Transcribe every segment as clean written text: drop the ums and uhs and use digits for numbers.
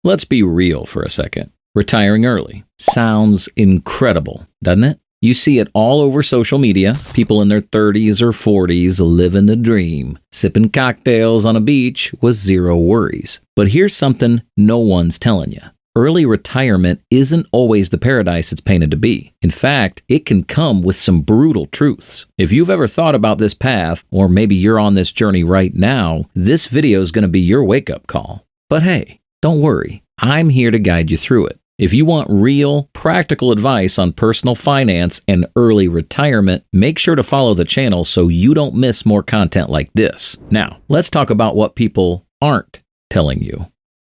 Let's be real for a second. Retiring early sounds incredible, doesn't it? You see it all over social media. People in their 30s or 40s living the dream, sipping cocktails on a beach with zero worries. But here's something no one's telling you. Early retirement isn't always the paradise it's painted to be. In fact, it can come with some brutal truths. If you've ever thought about this path, or maybe you're on this journey right now, this video is going to be your wake-up call. But hey, don't worry. I'm here to guide you through it. If you want real, practical advice on personal finance and early retirement, make sure to follow the channel so you don't miss more content like this. Now, let's talk about what people aren't telling you.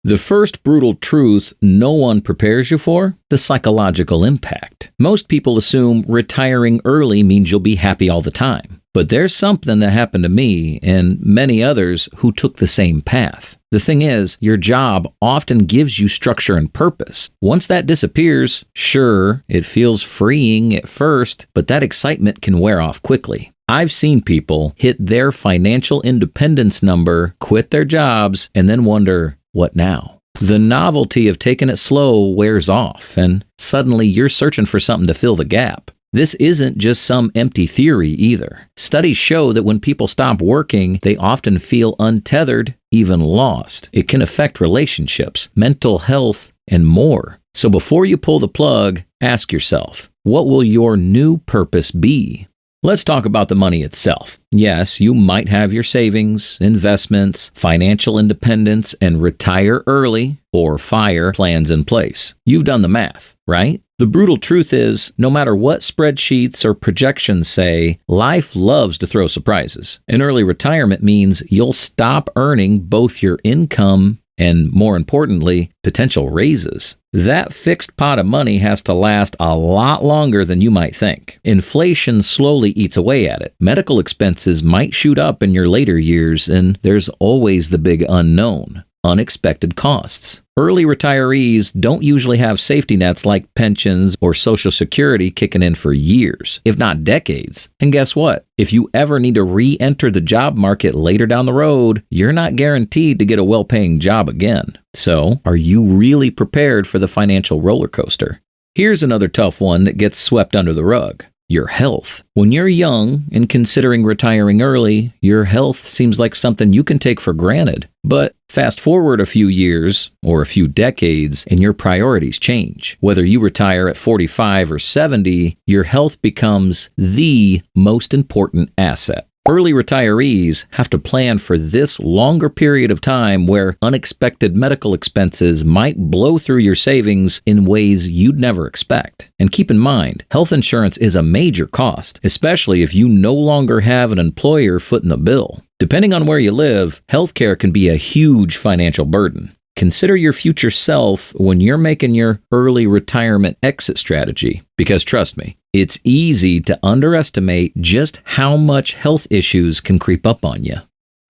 The first brutal truth no one prepares you for: the psychological impact. Most people assume retiring early means you'll be happy all the time. But there's something that happened to me and many others who took the same path. The thing is, your job often gives you structure and purpose. Once that disappears, sure, it feels freeing at first, but that excitement can wear off quickly. I've seen people hit their financial independence number, quit their jobs, and then wonder, what now? The novelty of taking it slow wears off, and suddenly you're searching for something to fill the gap. This isn't just some empty theory either. Studies show that when people stop working, they often feel untethered, even lost. It can affect relationships, mental health, and more. So before you pull the plug, ask yourself, what will your new purpose be? Let's talk about the money itself. Yes, you might have your savings, investments, financial independence, and retire early or FIRE plans in place. You've done the math, right? The brutal truth is, no matter what spreadsheets or projections say, life loves to throw surprises. And early retirement means you'll stop earning both your income and, more importantly, potential raises. That fixed pot of money has to last a lot longer than you might think. Inflation slowly eats away at it. Medical expenses might shoot up in your later years, and there's always the big unknown: unexpected costs. Early retirees don't usually have safety nets like pensions or Social Security kicking in for years, if not decades. And guess what? If you ever need to re-enter the job market later down the road, you're not guaranteed to get a well-paying job again. So, are you really prepared for the financial roller coaster? Here's another tough one that gets swept under the rug: your health. When you're young and considering retiring early, your health seems like something you can take for granted. But fast forward a few years or a few decades and your priorities change. Whether you retire at 45 or 70, your health becomes the most important asset. Early retirees have to plan for this longer period of time where unexpected medical expenses might blow through your savings in ways you'd never expect. And keep in mind, health insurance is a major cost, especially if you no longer have an employer footing the bill. Depending on where you live, healthcare can be a huge financial burden. Consider your future self when you're making your early retirement exit strategy, because trust me, it's easy to underestimate just how much health issues can creep up on you.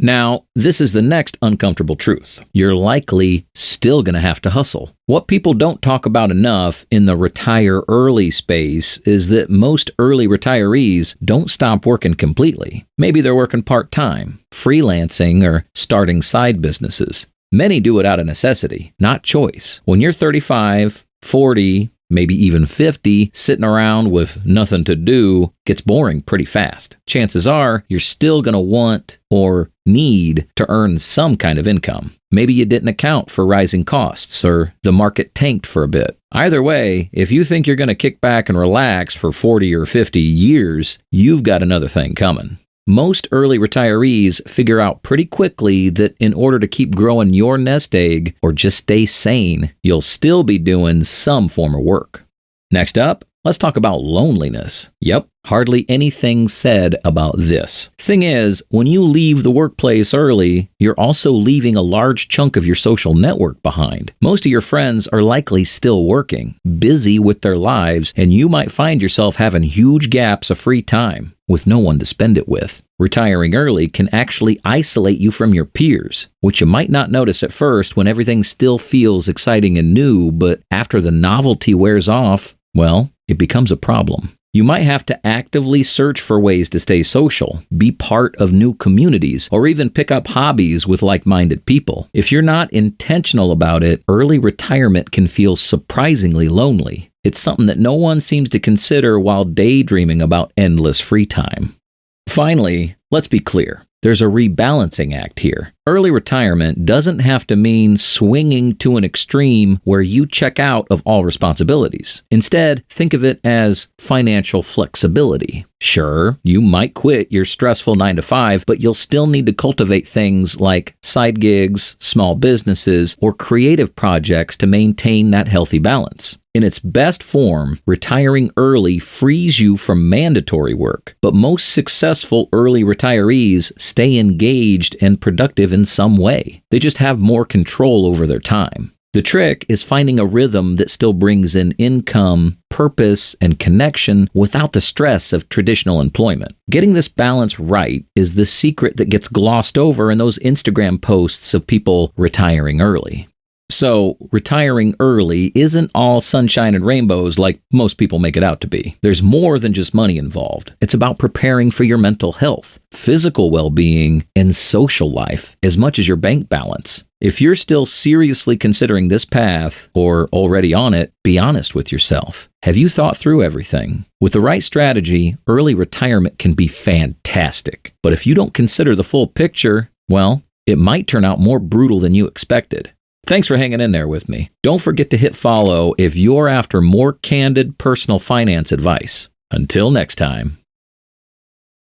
Now, this is the next uncomfortable truth. You're likely still going to have to hustle. What people don't talk about enough in the retire early space is that most early retirees don't stop working completely. Maybe they're working part-time, freelancing, or starting side businesses. Many do it out of necessity, not choice. When you're 35, 40, maybe even 50, sitting around with nothing to do gets boring pretty fast. Chances are you're still going to want or need to earn some kind of income. Maybe you didn't account for rising costs or the market tanked for a bit. Either way, if you think you're going to kick back and relax for 40 or 50 years, you've got another thing coming. Most early retirees figure out pretty quickly that in order to keep growing your nest egg or just stay sane, you'll still be doing some form of work. Next up, let's talk about loneliness. Yep, hardly anything said about this. Thing is, when you leave the workplace early, you're also leaving a large chunk of your social network behind. Most of your friends are likely still working, busy with their lives, and you might find yourself having huge gaps of free time with no one to spend it with. Retiring early can actually isolate you from your peers, which you might not notice at first when everything still feels exciting and new, but after the novelty wears off, Well, it becomes a problem. You might have to actively search for ways to stay social, be part of new communities, or even pick up hobbies with like-minded people. If you're not intentional about it, early retirement can feel surprisingly lonely. It's something that no one seems to consider while daydreaming about endless free time. Finally, let's be clear. There's a rebalancing act here. Early retirement doesn't have to mean swinging to an extreme where you check out of all responsibilities. Instead, think of it as financial flexibility. Sure, you might quit your stressful 9-to-5, but you'll still need to cultivate things like side gigs, small businesses, or creative projects to maintain that healthy balance. In its best form, retiring early frees you from mandatory work, but most successful early retirees stay engaged and productive in some way. They just have more control over their time. The trick is finding a rhythm that still brings in income, purpose, and connection without the stress of traditional employment. Getting this balance right is the secret that gets glossed over in those Instagram posts of people retiring early. So, retiring early isn't all sunshine and rainbows like most people make it out to be. There's more than just money involved. It's about preparing for your mental health, physical well-being, and social life as much as your bank balance. If you're still seriously considering this path or already on it, be honest with yourself. Have you thought through everything? With the right strategy, early retirement can be fantastic. But if you don't consider the full picture, well, it might turn out more brutal than you expected. Thanks for hanging in there with me. Don't forget to hit follow if you're after more candid personal finance advice. Until next time.